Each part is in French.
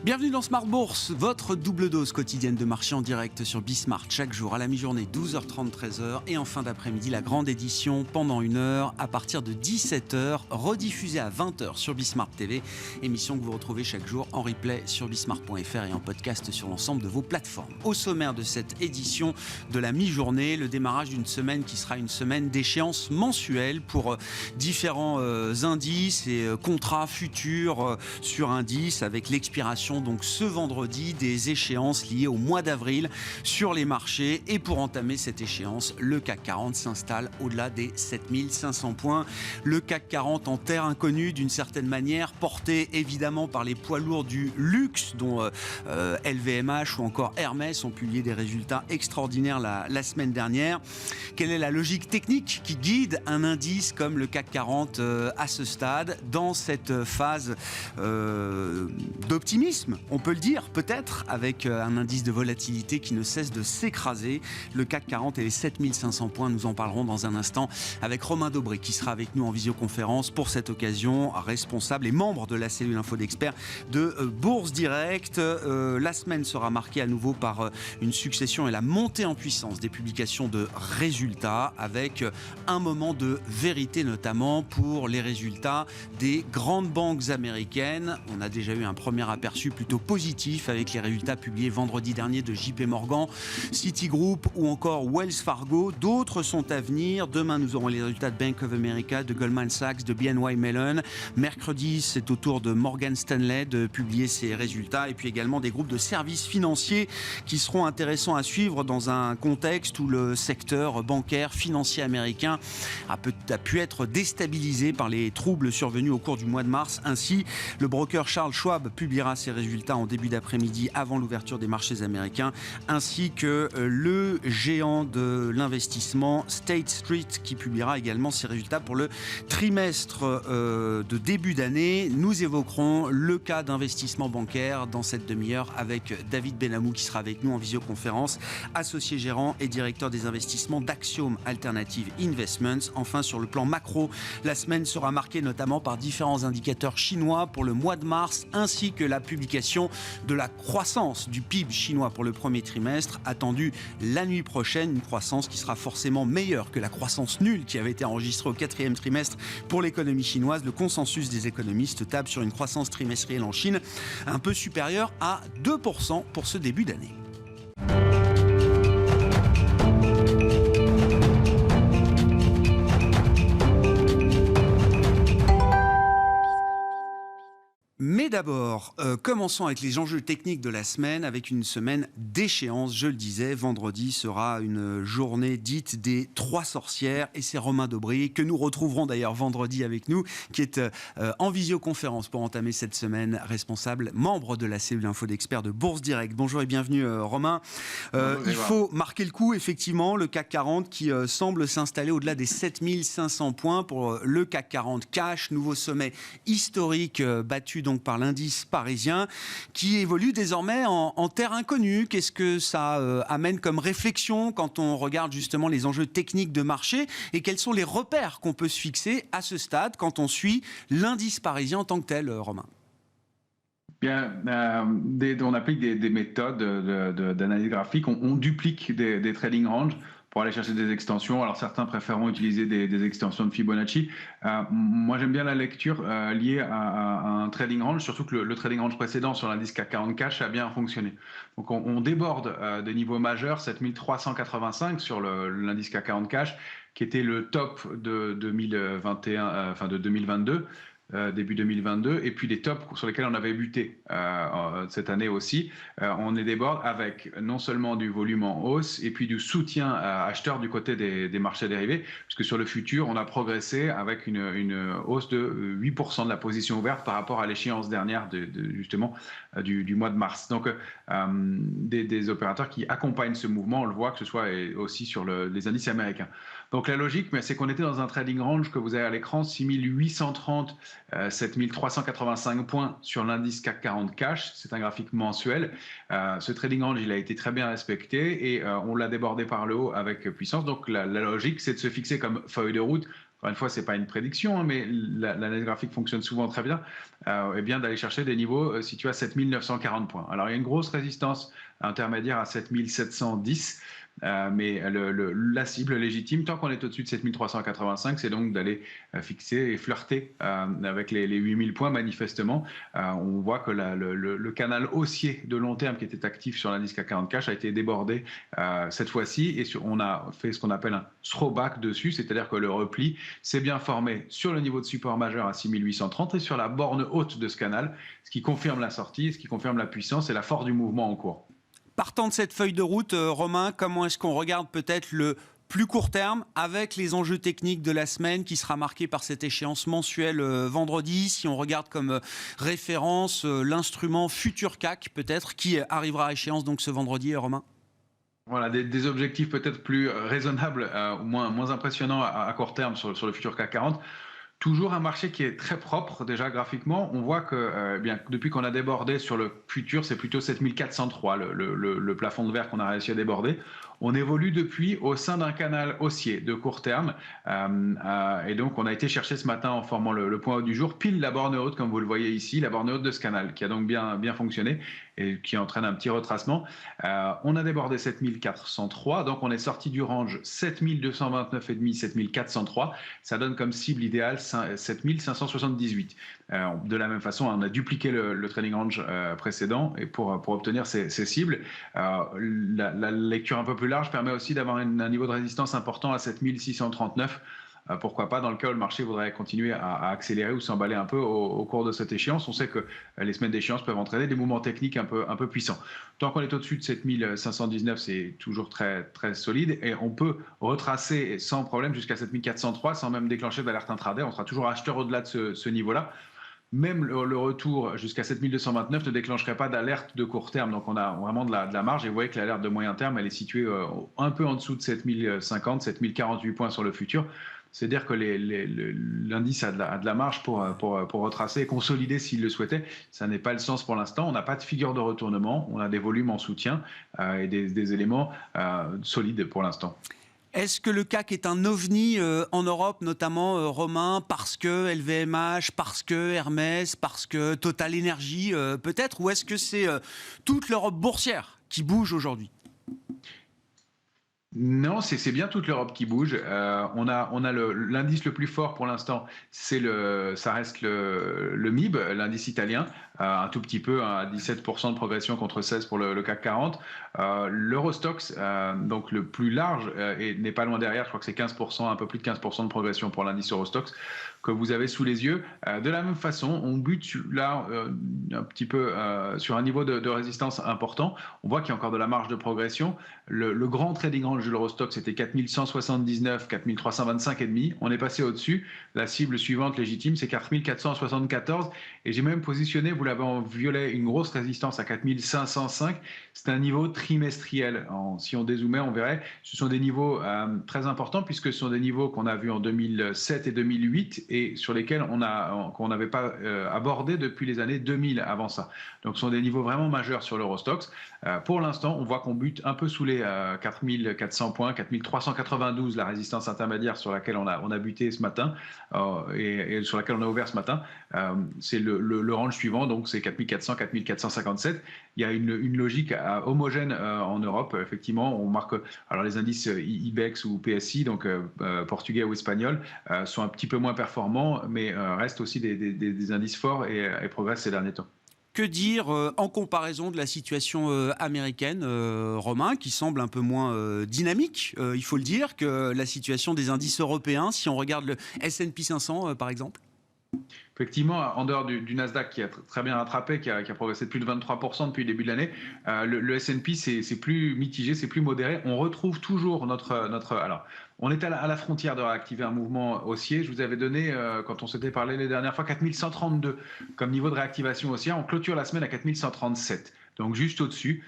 Bienvenue dans Smart Bourse, votre double dose quotidienne de marché en direct sur Bismart chaque jour à la mi-journée 12h30 13h et en fin d'après-midi la grande édition pendant une heure à partir de 17h rediffusée à 20h sur Bismart TV, émission que vous retrouvez chaque jour en replay sur bismart.fr et en podcast sur l'ensemble de vos plateformes. Au sommaire de cette édition de la mi-journée, le démarrage d'une semaine qui sera une semaine d'échéance mensuelle pour différents indices et contrats futurs sur indices avec l'expiration donc ce vendredi des échéances liées au mois d'avril sur les marchés. Et pour entamer cette échéance, le CAC 40 s'installe au-delà des 7500 points. Le CAC 40 en terre inconnue d'une certaine manière, porté évidemment par les poids lourds du luxe dont LVMH ou encore Hermès ont publié des résultats extraordinaires la semaine dernière. Quelle est la logique technique qui guide un indice comme le CAC 40 à ce stade dans cette phase d'optimisme? On peut le dire, peut-être, avec un indice de volatilité qui ne cesse de s'écraser. Le CAC 40 et les 7500 points, nous en parlerons dans un instant avec Romain Dobré qui sera avec nous en visioconférence pour cette occasion, responsable et membre de la cellule info d'experts de Bourse Direct. La semaine sera marquée à nouveau par une succession et la montée en puissance des publications de résultats avec un moment de vérité notamment pour les résultats des grandes banques américaines. On a déjà eu un premier aperçu plutôt positif avec les résultats publiés vendredi dernier de JP Morgan, Citigroup ou encore Wells Fargo. D'autres sont à venir. Demain, nous aurons les résultats de Bank of America, de Goldman Sachs, de BNY Mellon. Mercredi, c'est au tour de Morgan Stanley de publier ses résultats et puis également des groupes de services financiers qui seront intéressants à suivre dans un contexte où le secteur bancaire financier américain a pu être déstabilisé par les troubles survenus au cours du mois de mars. Ainsi, le broker Charles Schwab publiera ses résultats en début d'après-midi avant l'ouverture des marchés américains, ainsi que le géant de l'investissement State Street qui publiera également ses résultats pour le trimestre de début d'année. Nous évoquerons le cas d'investissement bancaire dans cette demi-heure avec David Benamou qui sera avec nous en visioconférence, associé gérant et directeur des investissements d'Axiom Alternative Investments. Enfin, sur le plan macro, la semaine sera marquée notamment par différents indicateurs chinois pour le mois de mars, ainsi que la publication de la croissance du PIB chinois pour le premier trimestre, attendue la nuit prochaine, une croissance qui sera forcément meilleure que la croissance nulle qui avait été enregistrée au quatrième trimestre pour l'économie chinoise. Le consensus des économistes table sur une croissance trimestrielle en Chine un peu supérieure à 2% pour ce début d'année. Mais d'abord, commençons avec les enjeux techniques de la semaine, avec une semaine d'échéance. Je le disais, vendredi sera une journée dite des trois sorcières et c'est Romain Dobré, que nous retrouverons d'ailleurs vendredi avec nous, qui est en visioconférence pour entamer cette semaine, responsable, membre de la cellule info d'experts de Bourse Direct. Bonjour et bienvenue Romain. Il faut marquer le coup, effectivement, le CAC 40 qui semble s'installer au-delà des 7500 points pour le CAC 40 cash, nouveau sommet historique battu donc par l'indice parisien qui évolue désormais en terre inconnue. Qu'est-ce que ça amène comme réflexion quand on regarde justement les enjeux techniques de marché et quels sont les repères qu'on peut se fixer à ce stade quand on suit l'indice parisien en tant que tel, Romain? Bien, on applique des méthodes d'analyse graphique, on duplique des trading ranges pour aller chercher des extensions. Alors certains préféreront utiliser des extensions de Fibonacci. Moi j'aime bien la lecture liée à un trading range, surtout que le trading range précédent sur l'indice CAC 40 cash a bien fonctionné. Donc on déborde des niveaux majeurs, 7385 sur l'indice CAC 40 cash, qui était le top de 2021, enfin de 2022. Début 2022, et puis des tops sur lesquels on avait buté cette année aussi. On est déborde avec non seulement du volume en hausse, et puis du soutien acheteur du côté des marchés dérivés, puisque sur le futur, on a progressé avec une hausse de 8% de la position ouverte par rapport à l'échéance dernière justement du mois de mars. Donc des opérateurs qui accompagnent ce mouvement, on le voit que ce soit aussi sur les indices américains. Donc la logique, c'est qu'on était dans un trading range que vous avez à l'écran, 6830, 7385 points sur l'indice CAC 40 cash. C'est un graphique mensuel. Ce trading range, il a été très bien respecté et on l'a débordé par le haut avec puissance. Donc la logique, c'est de se fixer comme feuille de route encore une fois, ce n'est pas une prédiction, hein, mais l'analyse graphique fonctionne souvent très bien, et bien d'aller chercher des niveaux situés à 7940 points. Alors, il y a une grosse résistance intermédiaire à 7710. Mais la cible légitime, tant qu'on est au-dessus de 7385, c'est donc d'aller fixer et flirter avec les 8000 points. Manifestement, on voit que le canal haussier de long terme qui était actif sur l'indice CAC 40 Cash a été débordé cette fois-ci, et on a fait ce qu'on appelle un throwback dessus, c'est-à-dire que le repli s'est bien formé sur le niveau de support majeur à 6830 et sur la borne haute de ce canal, ce qui confirme la sortie, ce qui confirme la puissance et la force du mouvement en cours. Partant de cette feuille de route, Romain, comment est-ce qu'on regarde peut-être le plus court terme avec les enjeux techniques de la semaine qui sera marquée par cette échéance mensuelle vendredi? Si on regarde comme référence l'instrument Futur CAC peut-être qui arrivera à échéance donc ce vendredi, Romain? Voilà, des objectifs peut-être plus raisonnables, ou moins impressionnants à court terme sur le futur CAC 40. Toujours un marché qui est très propre déjà graphiquement. On voit que bien, depuis qu'on a débordé sur le futur, c'est plutôt 7403, le plafond de verre qu'on a réussi à déborder. On évolue depuis au sein d'un canal haussier de court terme. Et donc, on a été chercher ce matin en formant le point haut du jour, pile la borne haute, comme vous le voyez ici, la borne haute de ce canal, qui a donc bien fonctionné et qui entraîne un petit retracement. On a débordé 7403, donc on est sorti du range 7229,5, 7403. Ça donne comme cible idéale 7578. De la même façon, on a dupliqué le trading range précédent et pour obtenir ces cibles. La lecture un peu plus large permet aussi d'avoir un niveau de résistance important à 7639. Pourquoi pas, dans le cas où le marché voudrait continuer à accélérer ou s'emballer un peu au cours de cette échéance. On sait que les semaines d'échéance peuvent entraîner des mouvements techniques un peu puissants. Tant qu'on est au-dessus de 7519, c'est toujours très, très solide et on peut retracer sans problème jusqu'à 7403 sans même déclencher d'alerte intraday. On sera toujours acheteur au-delà de ce niveau-là. Même le retour jusqu'à 7229 ne déclencherait pas d'alerte de court terme. Donc, on a vraiment de la marge. Et vous voyez que l'alerte de moyen terme, elle est située un peu en dessous de 7050, 7048 points sur le futur. C'est-à-dire que l'indice a de la marge pour retracer et consolider s'il le souhaitait. Ça n'est pas le sens pour l'instant. On n'a pas de figure de retournement. On a des volumes en soutien et des éléments solides pour l'instant. Est-ce que le CAC est un ovni en Europe, notamment, Romain, parce que LVMH, parce que Hermès, parce que Total Energy, peut-être? Ou est-ce que c'est toute l'Europe boursière qui bouge aujourd'hui? Non, c'est bien toute l'Europe qui bouge. On a l'indice le plus fort pour l'instant, ça reste le MIB, l'indice italien, un tout petit peu, à 17% de progression contre 16 pour le CAC 40. L'Eurostoxx, donc le plus large, n'est pas loin derrière. Je crois que c'est 15%, un peu plus de 15% de progression pour l'indice Eurostoxx que vous avez sous les yeux. De la même façon, on bute là un petit peu sur un niveau de résistance important. On voit qu'il y a encore de la marge de progression. Le grand trading range de l'Eurostoxx, c'était 4179, 4325,5. On est passé au-dessus. La cible suivante légitime, c'est 4474. Et j'ai même positionné, vous l'avez en violet, une grosse résistance à 4505. C'est un niveau trimestriel. Si on dézoomait, on verrait. Ce sont des niveaux très importants puisque ce sont des niveaux qu'on a vus en 2007 et 2008 et sur lesquels qu'on n'avait pas abordé depuis les années 2000 avant ça. Donc, ce sont des niveaux vraiment majeurs sur l'Eurostoxx. Pour l'instant, on voit qu'on bute un peu sous les 4400 points, 4392, la résistance intermédiaire sur laquelle on a buté ce matin et sur laquelle on a ouvert ce matin. C'est le range suivant, donc c'est 4400, 4457. Il y a une logique homogène en Europe. Effectivement, on marque, alors les indices IBEX ou PSI, donc portugais ou espagnol, sont un petit peu moins performants, mais restent aussi des indices forts et progressent ces derniers temps. Que dire en comparaison de la situation américaine, Romain, qui semble un peu moins dynamique, il faut le dire, que la situation des indices européens, si on regarde le S&P 500 par exemple? Effectivement, en dehors du Nasdaq qui a très bien rattrapé, qui a progressé de plus de 23% depuis le début de l'année, le S&P c'est plus mitigé, c'est plus modéré. On retrouve toujours alors, on est à la frontière de réactiver un mouvement haussier. Je vous avais donné, quand on s'était parlé les dernières fois, 4132 comme niveau de réactivation haussière. On clôture la semaine à 4137. Donc juste au-dessus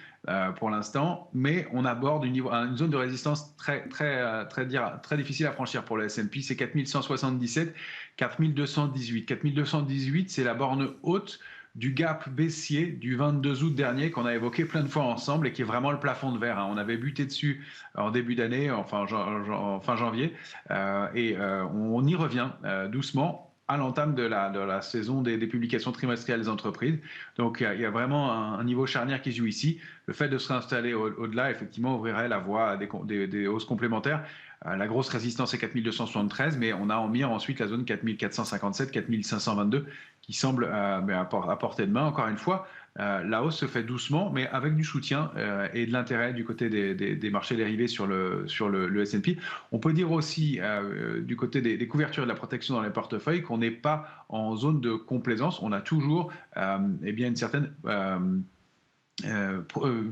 pour l'instant, mais on aborde une zone de résistance très difficile à franchir pour le S&P, c'est 4177, 4218. 4218, c'est la borne haute du gap baissier du 22 août dernier qu'on a évoqué plein de fois ensemble et qui est vraiment le plafond de verre. On avait buté dessus en début d'année, fin janvier, on y revient doucement à l'entame de la saison des publications trimestrielles des entreprises. Donc il y a vraiment un niveau charnière qui se joue ici. Le fait de se réinstaller au-delà, effectivement, ouvrirait la voie à des hausses complémentaires. La grosse résistance est 4273, mais on a en mire ensuite la zone 4457, 4522 qui semble à portée de main. Encore une fois, la hausse se fait doucement, mais avec du soutien et de l'intérêt du côté des marchés dérivés sur le S&P. On peut dire aussi du côté des couvertures et de la protection dans les portefeuilles qu'on n'est pas en zone de complaisance. On a toujours une certaine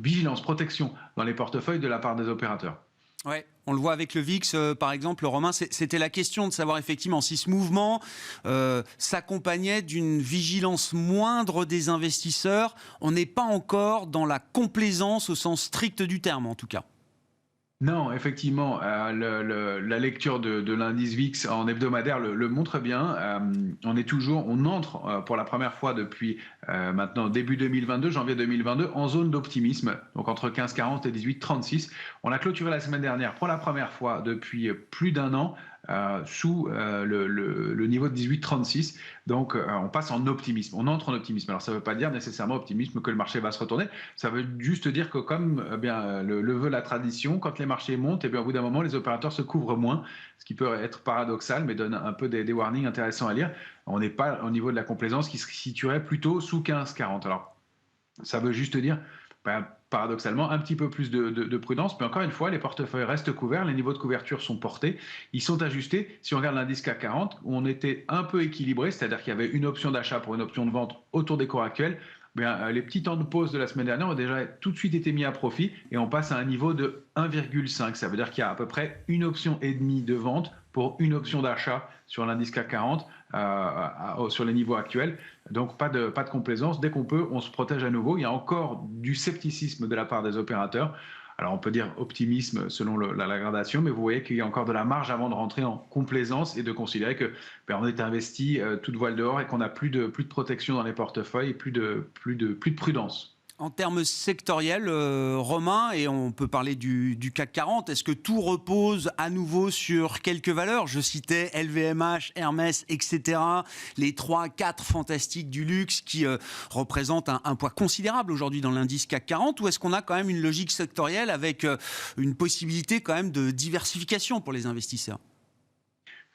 vigilance, protection dans les portefeuilles de la part des opérateurs. Ouais, on le voit avec le VIX, par exemple, Romain, c'était la question de savoir effectivement si ce mouvement s'accompagnait d'une vigilance moindre des investisseurs. On n'est pas encore dans la complaisance au sens strict du terme, en tout cas. Non, effectivement, la lecture de l'indice VIX en hebdomadaire le montre bien. On entre pour la première fois depuis maintenant début 2022, janvier 2022, en zone d'optimisme, donc entre 15,40 et 18,36. On a clôturé la semaine dernière pour la première fois depuis plus d'un an sous le niveau de 18,36. Donc on passe en optimisme, on entre en optimisme. Alors ça ne veut pas dire nécessairement optimisme que le marché va se retourner, ça veut juste dire que comme le veut la tradition, quand les marchés montent, au bout d'un moment les opérateurs se couvrent moins, ce qui peut être paradoxal mais donne un peu des warnings intéressants à lire. On n'est pas au niveau de la complaisance qui se situerait plutôt sous 15,40. Alors ça veut juste dire paradoxalement un petit peu plus de prudence, mais encore une fois, les portefeuilles restent couverts, les niveaux de couverture sont portés, ils sont ajustés. Si on regarde l'indice CAC 40, on était un peu équilibré, c'est-à-dire qu'il y avait une option d'achat pour une option de vente autour des cours actuels. Les petits temps de pause de la semaine dernière ont déjà tout de suite été mis à profit et on passe à un niveau de 1,5. Ça veut dire qu'il y a à peu près une option et demie de vente pour une option d'achat sur l'indice CAC 40 sur les niveaux actuels. Donc pas de complaisance. Dès qu'on peut, on se protège à nouveau. Il y a encore du scepticisme de la part des opérateurs. Alors on peut dire optimisme selon la gradation, mais vous voyez qu'il y a encore de la marge avant de rentrer en complaisance et de considérer que on est investi toute voile dehors et qu'on n'a plus de protection dans les portefeuilles et plus de prudence. En termes sectoriels, Romain, et on peut parler du CAC 40, est-ce que tout repose à nouveau sur quelques valeurs? Je citais LVMH, Hermès, etc. Les 3-4 fantastiques du luxe qui représentent un poids considérable aujourd'hui dans l'indice CAC 40, ou est-ce qu'on a quand même une logique sectorielle avec une possibilité quand même de diversification pour les investisseurs?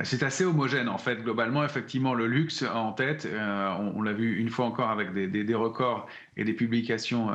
C'est assez homogène en fait, globalement, effectivement, le luxe en tête, on l'a vu une fois encore avec des records et des publications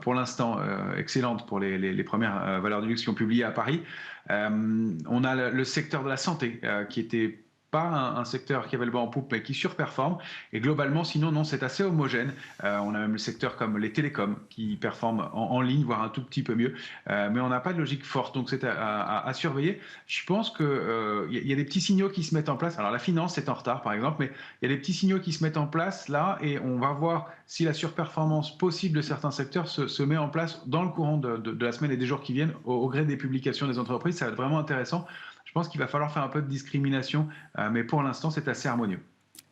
pour l'instant excellentes pour les premières valeurs du luxe qui ont publié à Paris. On a le secteur de la santé qui était pas un secteur qui avait le vent en poupe mais qui surperforme, et globalement sinon non, c'est assez homogène. On a même le secteur comme les télécoms qui performent en ligne, voire un tout petit peu mieux, mais on n'a pas de logique forte, donc c'est à surveiller. Je pense que y a des petits signaux qui se mettent en place. Alors la finance est en retard par exemple, mais il y a des petits signaux qui se mettent en place là, et on va voir si la surperformance possible de certains secteurs se met en place dans le courant de la semaine et des jours qui viennent au gré des publications des entreprises. Ça va être vraiment intéressant. Je pense qu'il va falloir faire un peu de discrimination, mais pour l'instant, c'est assez harmonieux.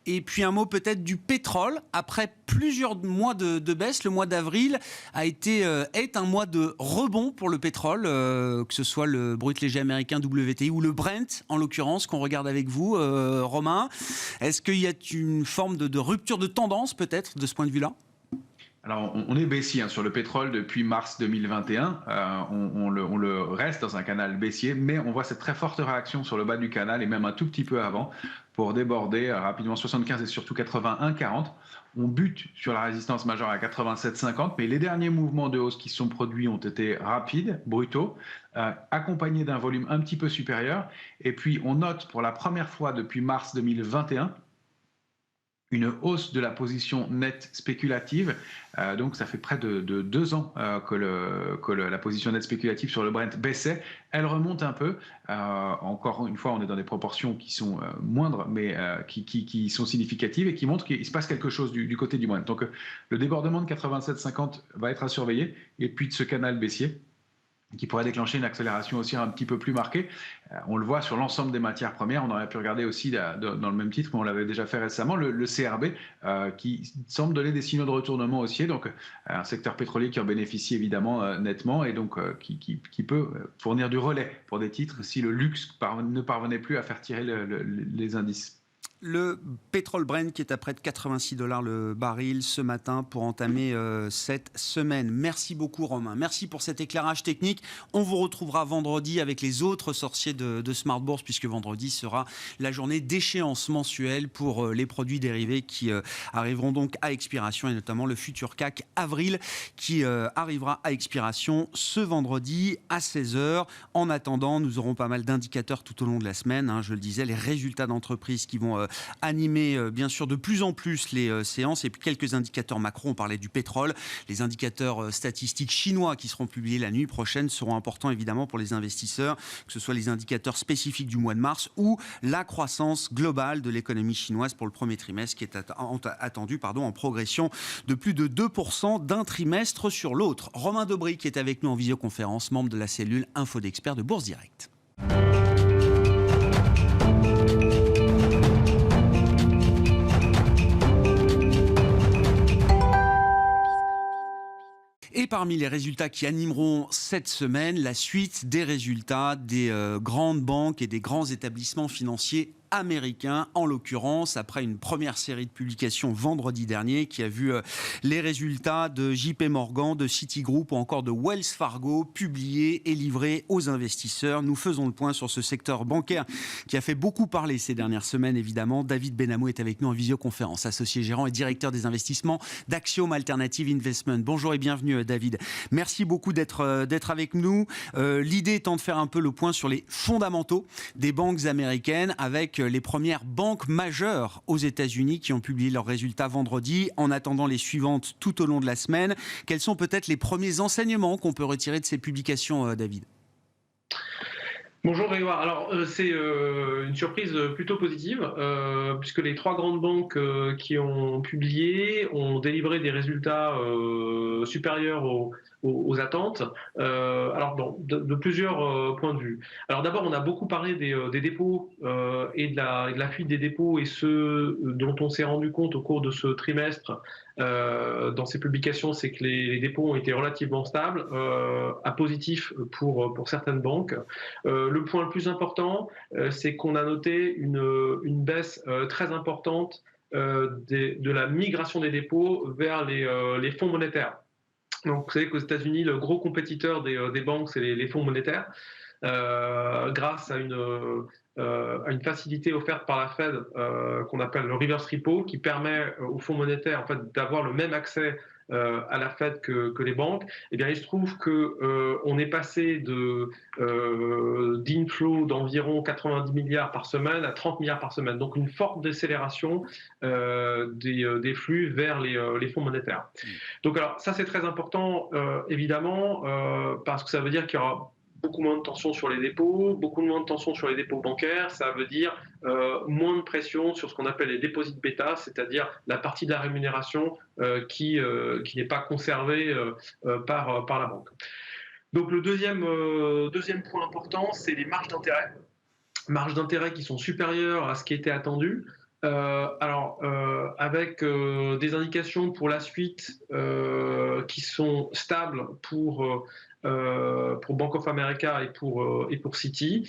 Et puis un mot peut-être du pétrole. Après plusieurs mois de baisse, le mois d'avril est un mois de rebond pour le pétrole, que ce soit le brut léger américain WTI ou le Brent, en l'occurrence, qu'on regarde avec vous, Romain. Est-ce qu'il y a une forme de rupture de tendance peut-être de ce point de vue-là ? Alors, on est baissier sur le pétrole depuis mars 2021. On le reste dans un canal baissier, mais on voit cette très forte réaction sur le bas du canal et même un tout petit peu avant pour déborder rapidement 75 et surtout 81,40. On bute sur la résistance majeure à 87,50, mais les derniers mouvements de hausse qui se sont produits ont été rapides, brutaux, accompagnés d'un volume un petit peu supérieur. Et puis, on note pour la première fois depuis mars 2021 une hausse de la position nette spéculative. Donc ça fait près de 2 ans que la position nette spéculative sur le Brent baissait. Elle remonte un peu. Encore une fois, on est dans des proportions qui sont moindres, mais qui sont significatives et qui montrent qu'il se passe quelque chose du côté du Brent. Donc le débordement de 87,50 va être à surveiller, et puis de ce canal baissier. qui pourrait déclencher une accélération aussi un petit peu plus marquée. On le voit sur l'ensemble des matières premières. On aurait pu regarder aussi dans le même titre, mais on l'avait déjà fait récemment, le CRB, qui semble donner des signaux de retournement haussier. Donc, un secteur pétrolier qui en bénéficie évidemment nettement et donc qui peut fournir du relais pour des titres si le luxe ne parvenait plus à faire tirer les indices. Le pétrole Brent qui est à près de 86 $ le baril ce matin pour entamer cette semaine. Merci beaucoup Romain, merci pour cet éclairage technique. On vous retrouvera vendredi avec les autres sorciers de Smart Bourse puisque vendredi sera la journée d'échéance mensuelle pour les produits dérivés qui arriveront donc à expiration et notamment le futur CAC avril qui arrivera à expiration ce vendredi à 16h. En attendant, nous aurons pas mal d'indicateurs tout au long de la semaine. Je le disais, les résultats d'entreprises qui vont animer bien sûr de plus en plus les séances et puis quelques indicateurs macro. On parlait du pétrole. Les indicateurs statistiques chinois qui seront publiés la nuit prochaine seront importants évidemment pour les investisseurs, que ce soit les indicateurs spécifiques du mois de mars ou la croissance globale de l'économie chinoise pour le premier trimestre qui est attendu en progression de plus de 2% d'un trimestre sur l'autre. Romain Daubry qui est avec nous en visioconférence, membre de la cellule Info d'Experts de Bourse Direct. Et parmi les résultats qui animeront cette semaine, la suite des résultats des grandes banques et des grands établissements financiers américain, en l'occurrence, après une première série de publications vendredi dernier qui a vu les résultats de JP Morgan, de Citigroup ou encore de Wells Fargo publiés et livrés aux investisseurs. Nous faisons le point sur ce secteur bancaire qui a fait beaucoup parler ces dernières semaines, évidemment. David Benamou est avec nous en visioconférence, associé gérant et directeur des investissements d'Axiom Alternative Investment. Bonjour et bienvenue David. Merci beaucoup d'être avec nous. L'idée étant de faire un peu le point sur les fondamentaux des banques américaines avec les premières banques majeures aux États-Unis qui ont publié leurs résultats vendredi, en attendant les suivantes tout au long de la semaine. Quels sont peut-être les premiers enseignements qu'on peut retirer de ces publications, David ? Bonjour Grégoire. Alors c'est une surprise plutôt positive puisque les trois grandes banques qui ont publié ont délivré des résultats supérieurs aux attentes. Alors de plusieurs points de vue. Alors d'abord on a beaucoup parlé des dépôts et de la fuite des dépôts et ce dont on s'est rendu compte au cours de ce trimestre dans ces publications, c'est que les dépôts ont été relativement stables, à positif pour certaines banques. Le point le plus important, c'est qu'on a noté une baisse très importante de la migration des dépôts vers les fonds monétaires. Donc, vous savez qu'aux États-Unis, le gros compétiteur des banques, c'est les fonds monétaires. Grâce à une facilité offerte par la Fed qu'on appelle le reverse repo, qui permet aux fonds monétaires en fait, d'avoir le même accès à la Fed que les banques, eh bien, il se trouve qu'on est passé d'inflow d'environ 90 milliards par semaine à 30 milliards par semaine. Donc une forte décélération des flux vers les fonds monétaires. Donc alors ça c'est très important évidemment parce que ça veut dire qu'il y aura beaucoup moins de tension sur les dépôts, beaucoup moins de tension sur les dépôts bancaires, ça veut dire moins de pression sur ce qu'on appelle les déposits bêta, c'est-à-dire la partie de la rémunération qui n'est pas conservée par la banque. Donc le deuxième point important, c'est les marges d'intérêt. Marges d'intérêt qui sont supérieures à ce qui était attendu. Avec des indications pour la suite qui sont stables pour Bank of America et pour Citi,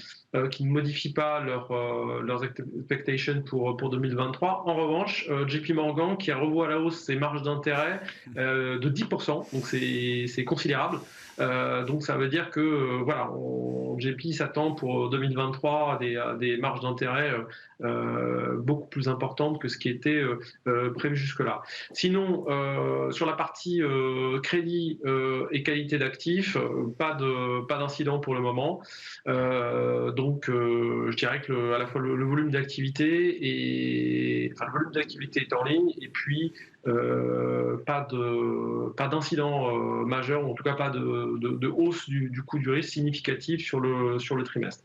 qui ne modifient pas leurs expectations pour 2023. En revanche, JP Morgan qui a revu à la hausse ses marges d'intérêt de 10%, donc c'est considérable. Donc ça veut dire que JP s'attend pour 2023 à des marges d'intérêt beaucoup plus importantes que ce qui était prévu jusque-là. Sinon, sur la partie crédit et qualité d'actifs, pas d'incident pour le moment. Donc je dirais que à la fois le volume d'activité est en ligne et puis pas d'incident majeur, ou en tout cas pas de hausse du coût du risque significatif sur le trimestre.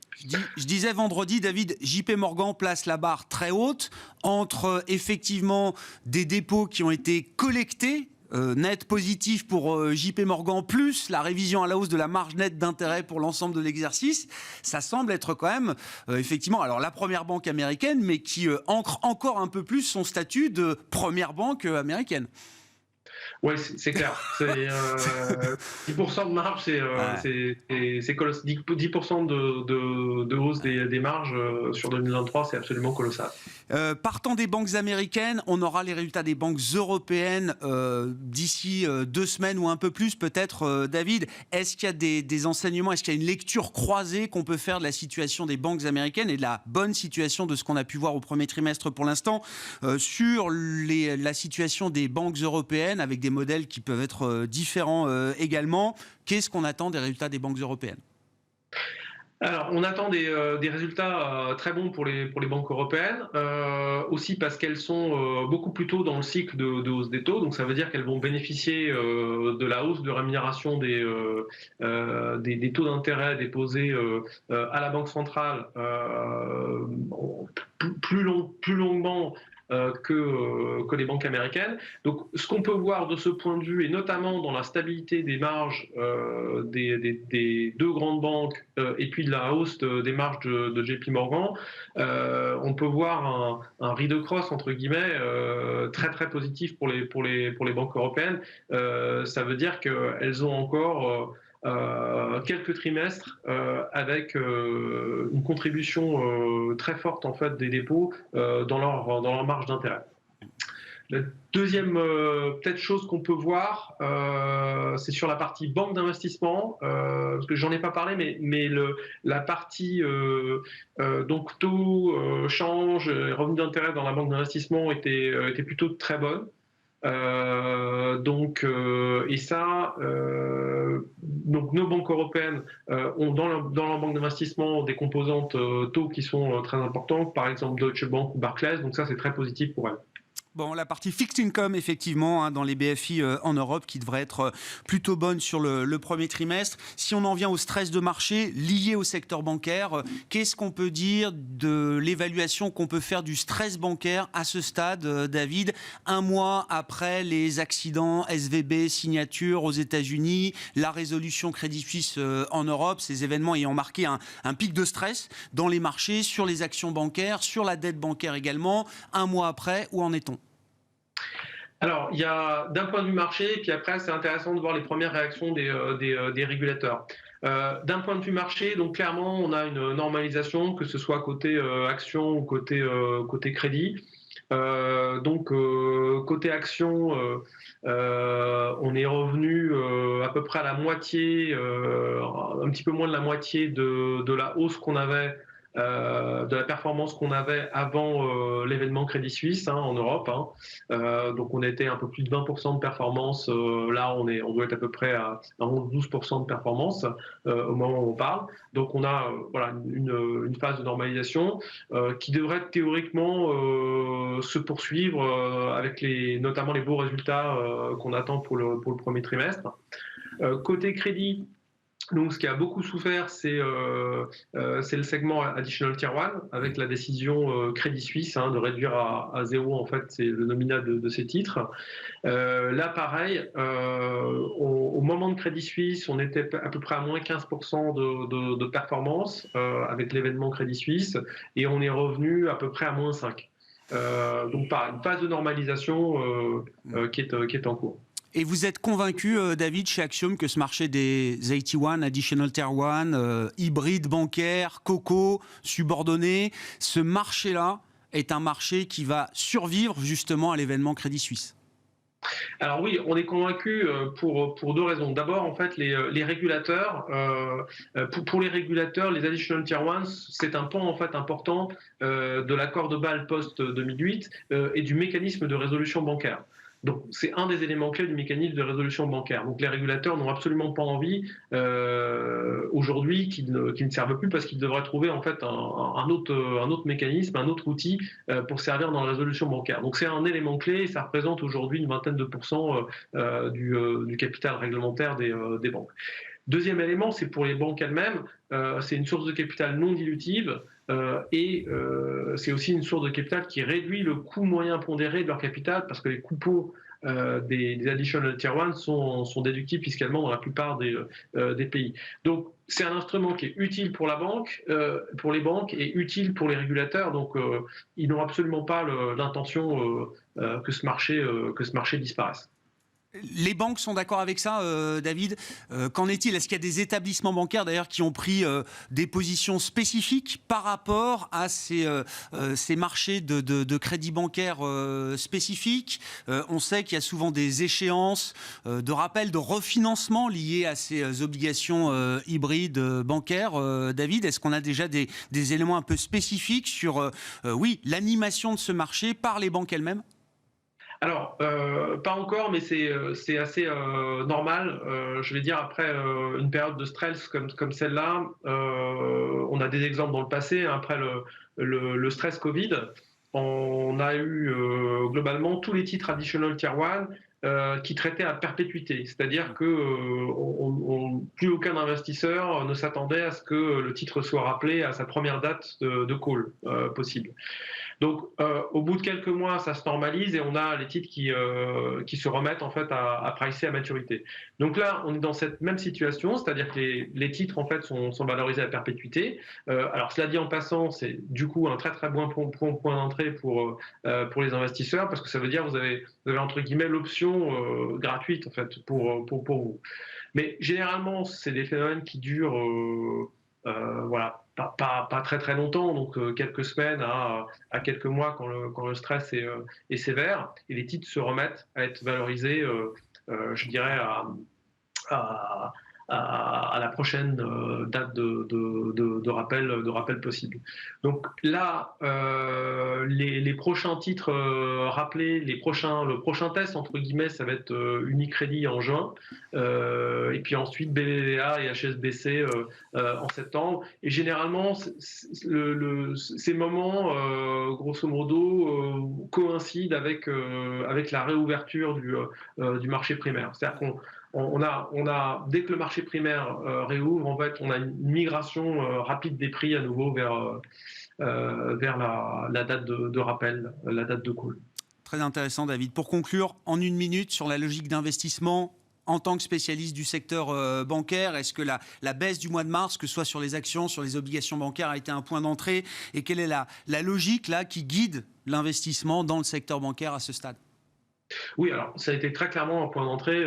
Je disais vendredi, David, JP Morgan place la barre très haute entre effectivement des dépôts qui ont été collectés net positif pour JP Morgan, plus la révision à la hausse de la marge nette d'intérêt pour l'ensemble de l'exercice, ça semble être quand même, effectivement, alors la première banque américaine, mais qui ancre encore un peu plus son statut de première banque américaine. Oui, c'est clair. 10% de marge, c'est colossal. 10% de hausse des marges sur 2023, c'est absolument colossal. Partant des banques américaines, on aura les résultats des banques européennes d'ici 2 semaines ou un peu plus peut-être. David, est-ce qu'il y a des enseignements, est-ce qu'il y a une lecture croisée qu'on peut faire de la situation des banques américaines et de la bonne situation de ce qu'on a pu voir au premier trimestre pour l'instant sur la situation des banques européennes avec des modèles qui peuvent être différents également? Qu'est-ce qu'on attend des résultats des banques européennes? Alors, on attend des résultats très bons pour les banques européennes, aussi parce qu'elles sont beaucoup plus tôt dans le cycle de hausse des taux. Donc, ça veut dire qu'elles vont bénéficier de la hausse de rémunération des taux d'intérêt déposés à la Banque centrale plus longuement que les banques américaines. Donc, ce qu'on peut voir de ce point de vue, et notamment dans la stabilité des marges des 2 grandes banques et puis de la hausse des marges de JP Morgan, on peut voir un rideau cross, entre guillemets, très très positif pour les banques européennes. Ça veut dire qu'elles ont encore quelques trimestres avec une contribution très forte en fait des dépôts dans leur marge d'intérêt. La deuxième peut-être chose qu'on peut voir, c'est sur la partie banque d'investissement, parce que j'en ai pas parlé, mais la partie donc taux, change, revenus d'intérêt dans la banque d'investissement était plutôt très bonne. Donc nos banques européennes ont dans leur banque d'investissement des composantes taux qui sont très importantes, par exemple Deutsche Bank ou Barclays, donc ça c'est très positif pour elles. Bon, la partie fixed income, effectivement, dans les BFI en Europe, qui devrait être plutôt bonne sur le premier trimestre. Si on en vient au stress de marché lié au secteur bancaire, qu'est-ce qu'on peut dire de l'évaluation qu'on peut faire du stress bancaire à ce stade, David, 1 mois après les accidents SVB, signature aux États-Unis, la résolution Crédit Suisse en Europe, ces événements ayant marqué un pic de stress dans les marchés, sur les actions bancaires, sur la dette bancaire également. 1 mois après, où en est-on ? Alors, il y a d'un point de vue marché, puis après, c'est intéressant de voir les premières réactions des régulateurs. D'un point de vue marché, donc clairement, on a une normalisation, que ce soit côté action ou côté crédit. Donc, côté action, on est revenu à peu près à la moitié, un petit peu moins de la moitié de la hausse qu'on avait, de la performance qu'on avait avant l'événement Crédit Suisse en Europe. Donc on était un peu plus de 20% de performance. Là, on doit être à peu près à 11-12% de performance au moment où on parle. Donc on a une phase de normalisation qui devrait théoriquement se poursuivre avec notamment les beaux résultats qu'on attend pour le premier trimestre. Côté crédit, donc, ce qui a beaucoup souffert, c'est le segment Additional Tier 1, avec la décision Crédit Suisse de réduire à 0, en fait, c'est le nominal de ces titres. Là, pareil, au moment de Crédit Suisse, on était à peu près à moins 15% de performance avec l'événement Crédit Suisse, et on est revenu à peu près à moins 5%. Donc, une phase de normalisation qui est en cours. Et vous êtes convaincu, David, chez Axiom, que ce marché des 81, Additional Tier 1, hybride bancaire, CoCo, subordonné, ce marché-là est un marché qui va survivre justement à l'événement Crédit Suisse? Alors oui, on est convaincu pour 2 raisons. D'abord, en fait, les régulateurs, pour les régulateurs, les Additional Tier 1, c'est un pan en fait important de l'accord de Bâle post-2008 et du mécanisme de résolution bancaire. Donc, c'est un des éléments clés du mécanisme de résolution bancaire. Donc, les régulateurs n'ont absolument pas envie aujourd'hui qu'ils ne servent plus, parce qu'ils devraient trouver en fait un autre mécanisme, un autre outil pour servir dans la résolution bancaire. Donc, c'est un élément clé et ça représente aujourd'hui une vingtaine de pourcents du capital réglementaire des banques. Deuxième élément, c'est pour les banques elles-mêmes, c'est une source de capital non dilutive. Et c'est aussi une source de capital qui réduit le coût moyen pondéré de leur capital, parce que les coupons des additional tier 1 sont déductibles fiscalement dans la plupart des pays. Donc c'est un instrument qui est utile pour les banques et utile pour les régulateurs. Donc ils n'ont absolument pas l'intention que ce marché disparaisse. Les banques sont d'accord avec ça, David. Qu'en est-il? Est-ce qu'il y a des établissements bancaires d'ailleurs qui ont pris des positions spécifiques par rapport à ces marchés de crédit bancaire spécifiques? On sait qu'il y a souvent des échéances de rappel, de refinancement liées à ces obligations hybrides bancaires. David, est-ce qu'on a déjà des éléments un peu spécifiques sur l'animation de ce marché par les banques elles-mêmes? Alors, pas encore, mais c'est assez normal. Je vais dire, après une période de stress comme celle-là, on a des exemples dans le passé. Après le stress Covid, on a eu globalement tous les titres additional tier 1 qui traitaient à perpétuité. C'est-à-dire que plus aucun investisseur ne s'attendait à ce que le titre soit rappelé à sa première date de call possible. Donc, au bout de quelques mois, ça se normalise et on a les titres qui se remettent en fait à pricer à maturité. Donc là, on est dans cette même situation, c'est-à-dire que les titres en fait sont valorisés à perpétuité. Alors, cela dit en passant, c'est du coup un très très bon point d'entrée pour les investisseurs parce que ça veut dire que vous avez entre guillemets l'option gratuite en fait pour vous. Mais généralement, c'est des phénomènes qui durent pas très très longtemps, donc quelques semaines à quelques mois quand le stress est sévère, et les titres se remettent à être valorisés, je dirais, à la prochaine date de rappel possible. Donc là, les prochains titres rappelés, le prochain test entre guillemets, ça va être Unicredit en juin, et puis ensuite BBVA et HSBC en septembre. Et généralement, ces moments, grosso modo, coïncident avec la réouverture du marché primaire. C'est-à-dire qu'on a, dès que le marché primaire réouvre, en fait, on a une migration rapide des prix à nouveau vers la date de rappel, la date de call. Très intéressant, David. Pour conclure, en une minute, sur la logique d'investissement, en tant que spécialiste du secteur bancaire, est-ce que la baisse du mois de mars, que ce soit sur les actions, sur les obligations bancaires, a été un point d'entrée? Et quelle est la logique là, qui guide l'investissement dans le secteur bancaire à ce stade? Oui, alors ça a été très clairement un point d'entrée.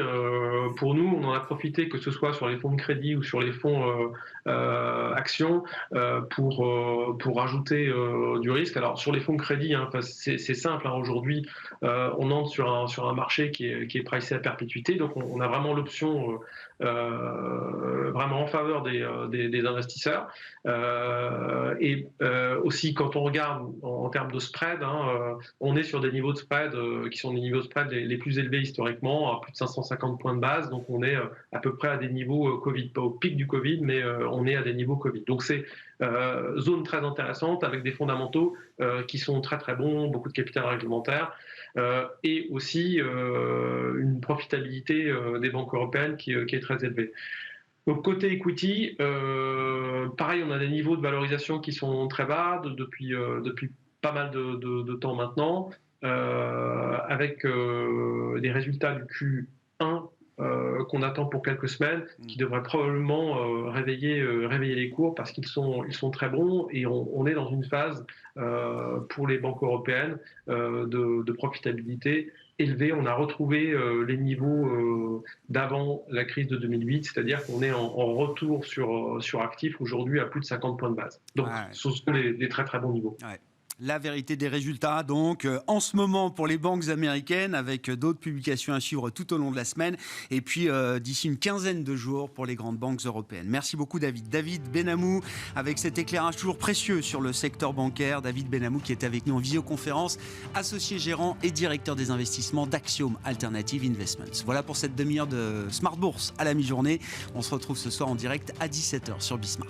Pour nous, on en a profité, que ce soit sur les fonds de crédit ou sur les fonds actions, pour rajouter du risque. Alors sur les fonds de crédit, c'est simple. Aujourd'hui, on entre sur un marché qui est pricé à perpétuité, donc on a vraiment l'option vraiment en faveur des investisseurs. Et aussi, quand on regarde en termes de spread, on est sur des niveaux de spread qui sont des niveaux de spread les plus élevés historiquement, à plus de 550 points de base. Donc on est à peu près à des niveaux Covid, pas au pic du Covid, mais on est à des niveaux Covid. Donc c'est zone très intéressante avec des fondamentaux qui sont très très bons, beaucoup de capital réglementaire et aussi une profitabilité des banques européennes qui est très élevée. Donc côté equity, pareil, on a des niveaux de valorisation qui sont très bas depuis pas mal de temps maintenant, avec des résultats du Q1 qu'on attend pour quelques semaines, qui devraient probablement réveiller les cours parce qu'ils sont très bons, et on est dans une phase pour les banques européennes de profitabilité élevée. On a retrouvé les niveaux d'avant la crise de 2008, c'est-à-dire qu'on est en retour sur actifs aujourd'hui à plus de 50 points de base. Donc ce sont des très très bons niveaux. Ouais. La vérité des résultats, donc, en ce moment pour les banques américaines, avec d'autres publications à suivre tout au long de la semaine, et puis d'ici une quinzaine de jours pour les grandes banques européennes. Merci beaucoup, David. David Benhamou, avec cet éclairage toujours précieux sur le secteur bancaire. David Benhamou qui est avec nous en visioconférence, associé gérant et directeur des investissements d'Axiom Alternative Investments. Voilà pour cette demi-heure de Smart Bourse à la mi-journée. On se retrouve ce soir en direct à 17h sur Bismart.